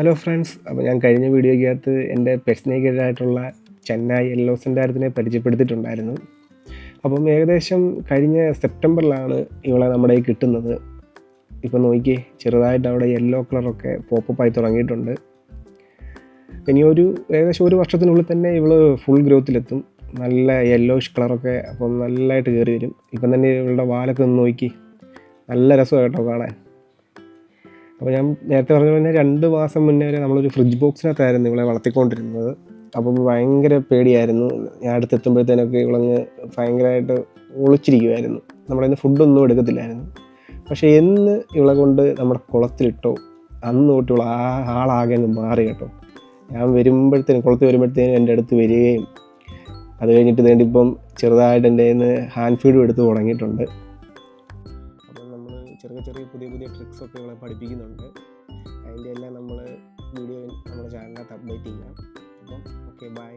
Hello friends, അപ്പോൾ ഞാൻ കഴിഞ്ഞ വീഡിയോയ്ക്കകത്ത് എൻ്റെ പെറ്റ്സ്നേക്കായിട്ടുള്ള ചെന്നൈ യെല്ലോ സെൻറ്റാരത്തിനെ പരിചയപ്പെടുത്തിയിട്ടുണ്ടായിരുന്നു. അപ്പം ഏകദേശം കഴിഞ്ഞ സെപ്റ്റംബറിലാണ് ഇവളെ നമ്മുടെ കയ്യിൽ കിട്ടുന്നത്. ഇപ്പം നോക്കിയേ, ചെറുതായിട്ട് അവിടെ യെല്ലോ കളറൊക്കെ പോപ്പപ്പായി തുടങ്ങിയിട്ടുണ്ട്. ഇനി ഏകദേശം ഒരു വർഷത്തിനുള്ളിൽ തന്നെ ഇവൾ ഫുൾ ഗ്രോത്തിലെത്തും. നല്ല യെല്ലോയിഷ് കളറൊക്കെ അപ്പം നല്ലതായിട്ട് കയറി വരും. ഇപ്പം തന്നെ ഇവളുടെ വാലൊക്കെ ഒന്ന് നോക്കി, നല്ല രസമാണ് കേട്ടോ കാണാൻ. അപ്പോൾ ഞാൻ നേരത്തെ പറഞ്ഞ പോലെ 2 മാസം മുന്നേ വരെ നമ്മളൊരു ഫ്രിഡ്ജ് ബോക്സിനകത്തായിരുന്നു ഇവളെ വളർത്തിക്കൊണ്ടിരുന്നത്. അപ്പം ഭയങ്കര പേടിയായിരുന്നു. ഞാൻ അടുത്തെത്തുമ്പോഴത്തേനൊക്കെ ഇവളങ്ങ് ഭയങ്കരമായിട്ട് ഒളിച്ചിരിക്കുമായിരുന്നു. നമ്മളിന്ന് ഫുഡൊന്നും എടുക്കത്തില്ലായിരുന്നു. പക്ഷേ എന്ന് ഇവളെ കൊണ്ട് നമ്മുടെ കുളത്തിലിട്ടോ, അന്ന് തൊട്ട് ഇവൾ ആളാകെ അങ്ങ് മാറി കേട്ടോ. ഞാൻ കുളത്തിൽ വരുമ്പോഴത്തേനും എൻ്റെ അടുത്ത് വരികയും അത് കഴിഞ്ഞിട്ട് വേണ്ടിയിപ്പം ചെറുതായിട്ട് എൻ്റെ കയ്യിൽ നിന്ന് ഹാൻഡ് ഫീഡും എടുത്ത് തുടങ്ങിയിട്ടുണ്ട്. ചെറിയ പുതിയ ട്രിക്സൊക്കെ ഇവളെ പഠിപ്പിക്കുന്നുണ്ട്. അതിൻ്റെ എല്ലാം നമ്മൾ വീഡിയോ നമ്മുടെ ചാനലിനകത്ത് അപ്ഡേറ്റ് ചെയ്യാം. അപ്പം ഓക്കെ, ബൈ.